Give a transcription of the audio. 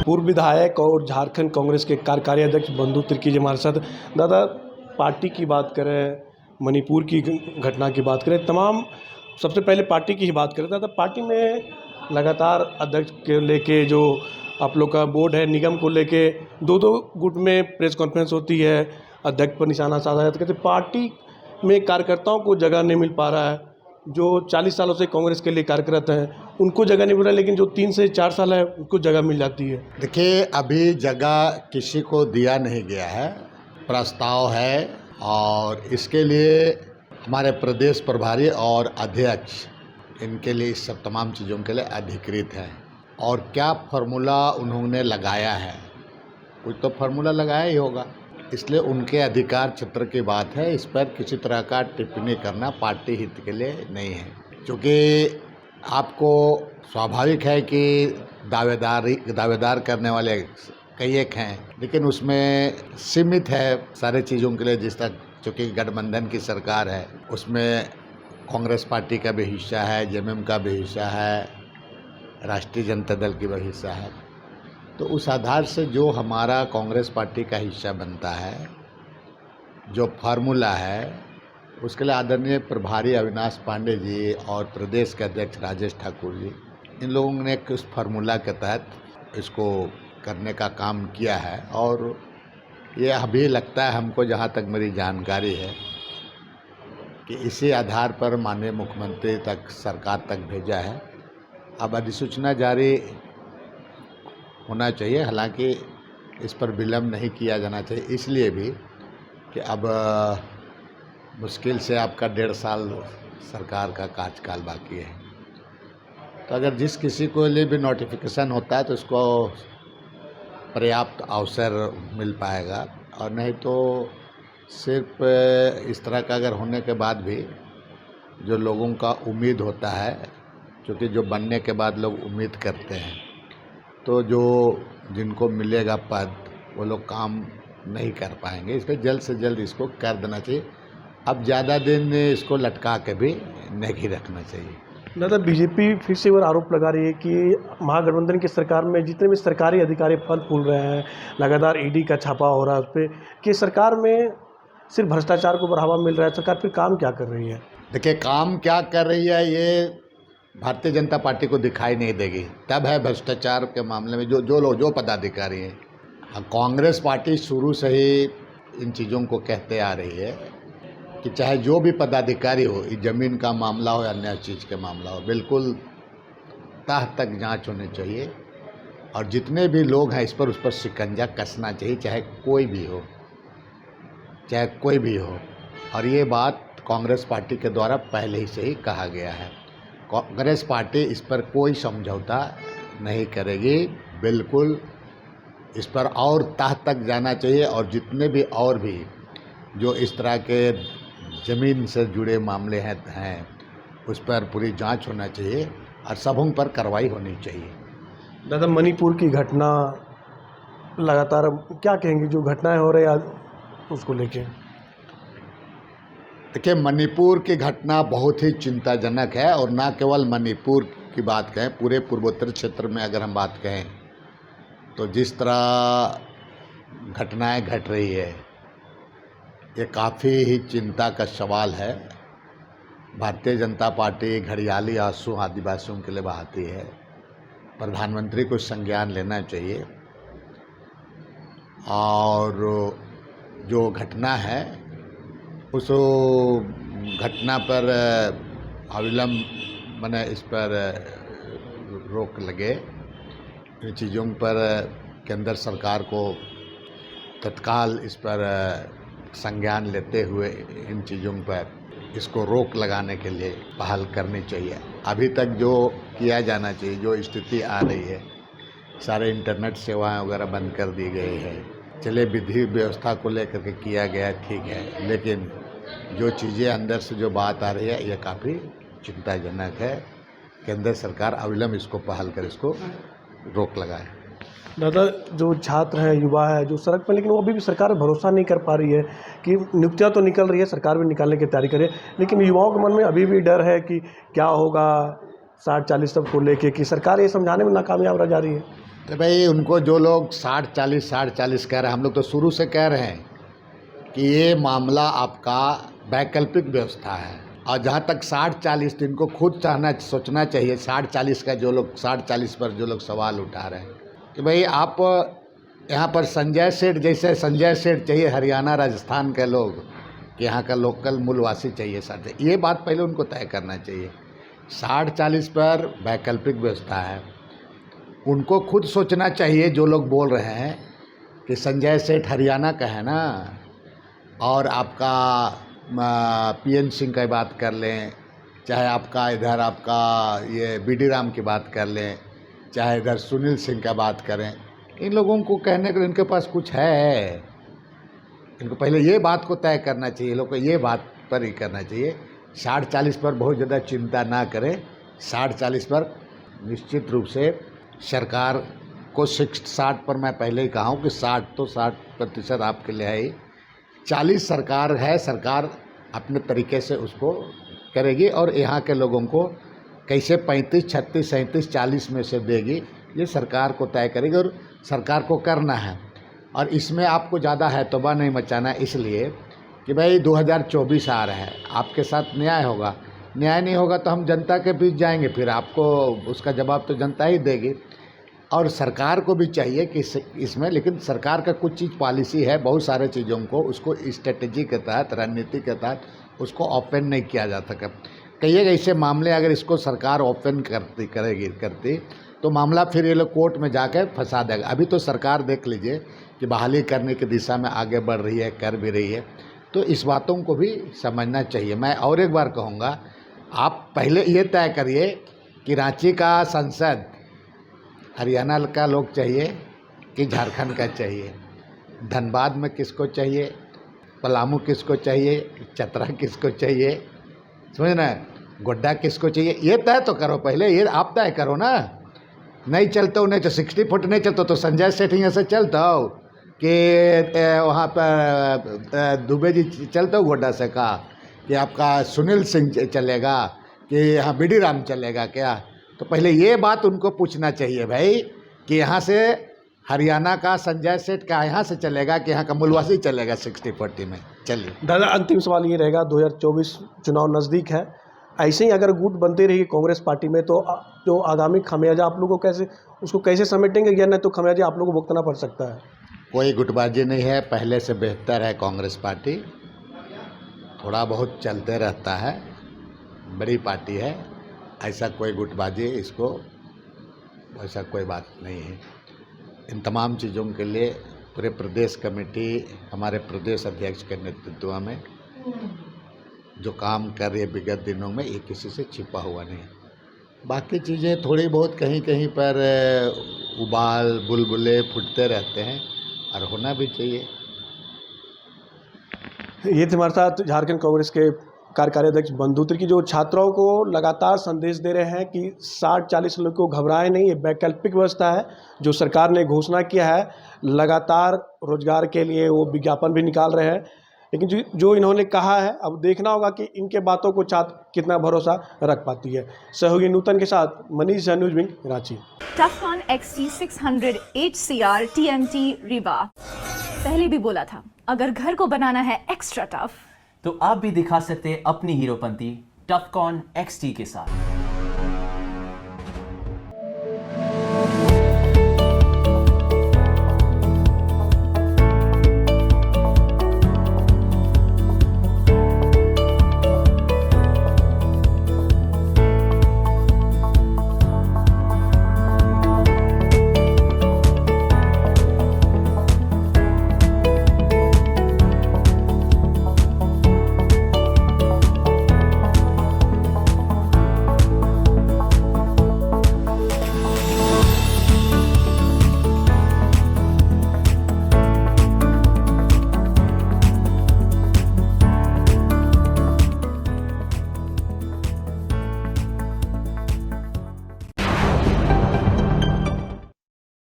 पूर्व विधायक और झारखंड कांग्रेस के कार्यकारी अध्यक्ष बंधु तिर्की जी हमारे साथ। दादा, पार्टी की बात करें, मणिपुर की घटना की बात करें, तमाम सबसे पहले पार्टी की ही बात करें। दादा, पार्टी में लगातार अध्यक्ष के लेके जो आप लोग का बोर्ड है, निगम को लेके दो गुट में प्रेस कॉन्फ्रेंस होती है, अध्यक्ष पर निशाना साधा जाता है। कहते पार्टी में कार्यकर्ताओं को जगह नहीं मिल पा रहा है। जो 40 सालों से कांग्रेस के लिए कार्यरत हैं उनको जगह नहीं मिल रहा है, लेकिन जो 3 से 4 साल है उनको जगह मिल जाती है। देखिए, अभी जगह किसी को दिया नहीं गया है, प्रस्ताव है और इसके लिए हमारे प्रदेश प्रभारी और अध्यक्ष इनके लिए इस सब तमाम चीज़ों के लिए अधिकृत हैं। और क्या फार्मूला उन्होंने लगाया है, कुछ तो फार्मूला लगाया ही होगा, इसलिए उनके अधिकार क्षेत्र की बात है। इस पर किसी तरह का टिप्पणी करना पार्टी हित के लिए नहीं है, क्योंकि आपको स्वाभाविक है कि दावेदार करने वाले कई एक हैं, लेकिन उसमें सीमित है सारे चीज़ों के लिए। जिस तक चूँकि गठबंधन की सरकार है, उसमें कांग्रेस पार्टी का भी हिस्सा है, जेएमएम का भी हिस्सा है, राष्ट्रीय जनता दल की भी हिस्सा है। तो उस आधार से जो हमारा कांग्रेस पार्टी का हिस्सा बनता है, जो फार्मूला है, उसके लिए आदरणीय प्रभारी अविनाश पांडे जी और प्रदेश के अध्यक्ष राजेश ठाकुर जी, इन लोगों ने उस फार्मूला के तहत इसको करने का काम किया है। और ये अभी लगता है हमको, जहाँ तक मेरी जानकारी है, कि इसी आधार पर माननीय मुख्यमंत्री तक, सरकार तक भेजा है। अब अधिसूचना जारी होना चाहिए, हालांकि इस पर विलम्ब नहीं किया जाना चाहिए, इसलिए भी कि अब मुश्किल से आपका 1.5 साल सरकार का कार्यकाल बाकी है। तो अगर जिस किसी को लिए भी नोटिफिकेशन होता है तो इसको पर्याप्त अवसर मिल पाएगा, और नहीं तो सिर्फ इस तरह का अगर होने के बाद भी जो लोगों का उम्मीद होता है, क्योंकि जो बनने के बाद लोग उम्मीद करते हैं, तो जो जिनको मिलेगा पद वो लोग काम नहीं कर पाएंगे। इसलिए जल्द से जल्द इसको कर देना चाहिए। अब ज़्यादा दिन इसको लटका के भी नहीं रखना चाहिए। दादा, बीजेपी फिर से और आरोप लगा रही है कि महागठबंधन की सरकार में जितने भी सरकारी अधिकारी फल फूल रहे हैं, लगातार ईडी का छापा हो रहा है उस पर, कि सरकार में सिर्फ भ्रष्टाचार को बढ़ावा मिल रहा है। सरकार फिर काम क्या कर रही है? देखिए, काम क्या कर रही है ये भारतीय जनता पार्टी को दिखाई नहीं देगी। तब है भ्रष्टाचार के मामले में जो पदाधिकारी हैं। कांग्रेस पार्टी शुरू से ही इन चीज़ों को कहते आ रही है कि चाहे जो भी पदाधिकारी हो, ज़मीन का मामला हो या अन्य चीज़ के मामला हो, बिल्कुल तह तक जांच होनी चाहिए, और जितने भी लोग हैं उस पर शिकंजा कसना चाहिए, चाहे कोई भी हो। और ये बात कांग्रेस पार्टी के द्वारा पहले ही से ही कहा गया है। कांग्रेस पार्टी इस पर कोई समझौता नहीं करेगी, बिल्कुल इस पर और तह तक जाना चाहिए। और जितने भी और भी जो इस तरह के ज़मीन से जुड़े मामले हैं उस पर पूरी जांच होना चाहिए और सबों पर कार्रवाई होनी चाहिए। दादा, मणिपुर की घटना लगातार क्या कहेंगे, जो घटनाएं हो रही आज उसको लेके? देखिए, मणिपुर की घटना बहुत ही चिंताजनक है, और ना केवल मणिपुर की बात कहें, पूरे पूर्वोत्तर क्षेत्र में अगर हम बात कहें तो जिस तरह घटनाएं घट रही है, ये काफ़ी ही चिंता का सवाल है। भारतीय जनता पार्टी घड़ियाली आंसू आदिवासियों के लिए बहाती है। प्रधानमंत्री को संज्ञान लेना चाहिए, और जो घटना है उस घटना पर अविलंब माने इस पर रोक लगे। इन चीज़ों पर केंद्र सरकार को तत्काल इस पर संज्ञान लेते हुए इन चीज़ों पर इसको रोक लगाने के लिए पहल करनी चाहिए। अभी तक जो किया जाना चाहिए, जो स्थिति आ रही है, सारे इंटरनेट सेवाएं वगैरह बंद कर दी गई है। चले विधि व्यवस्था को लेकर के किया गया, ठीक है, लेकिन जो चीज़ें अंदर से जो बात आ रही है ये काफ़ी चिंताजनक है। केंद्र सरकार अविलंब इसको पहल कर इसको रोक लगाए। दादा, जो छात्र हैं, युवा है, जो सड़क पर, लेकिन वो अभी भी सरकार भरोसा नहीं कर पा रही है कि नियुक्तियाँ तो निकल रही है, सरकार भी निकालने की तैयारी कर रही है, लेकिन युवाओं के मन में अभी भी डर है कि क्या होगा 60-40 सबको लेके, कि सरकार ये समझाने में नाकामयाब रह जा रही है। तो भाई उनको जो लोग 60-40 कह रहे हैं, हम लोग तो शुरू से कह रहे हैं कि ये मामला आपका वैकल्पिक व्यवस्था है। और जहाँ तक 60-40 तो इनको खुद सोचना चाहिए। 60-40 का जो लोग 60-40 पर जो लोग सवाल उठा रहे हैं कि भाई आप यहाँ पर संजय सेठ जैसे संजय सेठ चाहिए हरियाणा राजस्थान के लोग कि यहाँ का लोकल मूलवासी चाहिए साथ, ये बात पहले उनको तय करना चाहिए। 60-40 पर वैकल्पिक व्यवस्था है, उनको खुद सोचना चाहिए। जो लोग बोल रहे हैं कि संजय सेठ हरियाणा का है ना, और आपका पीएन सिंह की बात कर लें, चाहे आपका इधर आपका ये बीडी राम की बात कर लें, चाहे इधर सुनील सिंह का बात करें, इन लोगों को कहने के लिए इनके पास कुछ है। इनको पहले ये बात को तय करना चाहिए, लोग को ये बात पर ही करना चाहिए। 60-40 पर बहुत ज़्यादा चिंता ना करें। 60-40 पर निश्चित रूप से सरकार को 60 पर मैं पहले ही कहा हूँ कि 60% आपके लिए है ही। 40 सरकार है, सरकार अपने तरीके से उसको करेगी और यहाँ के लोगों को कैसे 35, 36, 37, 40 में से देगी, ये सरकार को तय करेगी और सरकार को करना है। और इसमें आपको ज़्यादा हैतोबा नहीं मचाना, इसलिए कि भाई 2024 आ रहा है, आपके साथ न्याय होगा। न्याय नहीं होगा तो हम जनता के बीच जाएंगे, फिर आपको उसका जवाब तो जनता ही देगी। और सरकार को भी चाहिए कि इसमें, लेकिन सरकार का कुछ चीज़ पॉलिसी है, बहुत सारे चीज़ों को उसको स्ट्रेटजी के तहत, रणनीति के तहत उसको ओपन नहीं किया जा सका। कई ऐसे मामले अगर इसको सरकार ओपन करती तो मामला फिर ये लोग कोर्ट में जाकर फंसा देगा। अभी तो सरकार देख लीजिए कि बहाली करने की दिशा में आगे बढ़ रही है, कर भी रही है, तो इस बातों को भी समझना चाहिए। मैं और एक बार कहूँगा, आप पहले ये तय करिए कि रांची का संसद हरियाणा का लोग चाहिए कि झारखंड का चाहिए, धनबाद में किसको चाहिए, पलामू किसको चाहिए, चतरा किसको चाहिए, समझ ना, गोड्डा किसको चाहिए, ये तय तो करो पहले। ये आप तय करो ना। नहीं चलते हो, नहीं तो 60 फुट नहीं चलते तो संजय सेठ यहाँ से चलता हो कि वहाँ पर दुबे जी चलते हो गोड्डा से, कहा कि आपका सुनील सिंह चलेगा कि यहाँ बीडी राम चलेगा क्या। तो पहले ये बात उनको पूछना चाहिए भाई कि यहाँ से हरियाणा का संजय सेठ का यहाँ से चलेगा कि यहाँ का मूलवासी चलेगा 60-40 में। चलिए दादा, अंतिम सवाल ये रहेगा, 2024 चुनाव नज़दीक है, ऐसे ही अगर गुट बनती रही कांग्रेस पार्टी में तो जो आगामी खमियाजा आप लोगों को कैसे समेटेंगे, या नहीं तो खमियाजा आप लोगों को भुगतना पड़ सकता है? कोई गुटबाजी नहीं है, पहले से बेहतर है कांग्रेस पार्टी। थोड़ा बहुत चलते रहता है, बड़ी पार्टी है, ऐसा कोई गुटबाजी, इसको ऐसा कोई बात नहीं है। इन तमाम चीज़ों के लिए पूरे प्रदेश कमेटी, हमारे प्रदेश अध्यक्ष के नेतृत्व में जो काम कर रही है विगत दिनों में, ये किसी से छिपा हुआ नहीं। बाकी चीज़ें थोड़ी बहुत कहीं कहीं पर उबाल बुलबुले फूटते रहते हैं और होना भी चाहिए। ये थे हमारे साथ झारखंड कांग्रेस के कार्यकारी अध्यक्ष बंधु तिर्की, जो छात्रों को लगातार संदेश दे रहे हैं कि 60-40 लोग को घबराए नहीं, ये वैकल्पिक व्यवस्था है जो सरकार ने घोषणा किया है। लगातार रोजगार के लिए वो विज्ञापन भी निकाल रहे हैं, लेकिन जो इन्होंने कहा है, अब देखना होगा कि इनके बातों को छात्र कितना भरोसा रख पाती है। सहयोगी नूतन के साथ Manish Jha, news wing, Ranchi. टफकॉन XT 600 HCR TMT Rewa. पहले भी बोला था, अगर घर को बनाना है एक्स्ट्रा टफ, तो आप भी दिखा सकते हैं अपनी हीरोपंती टफकॉन XT के साथ।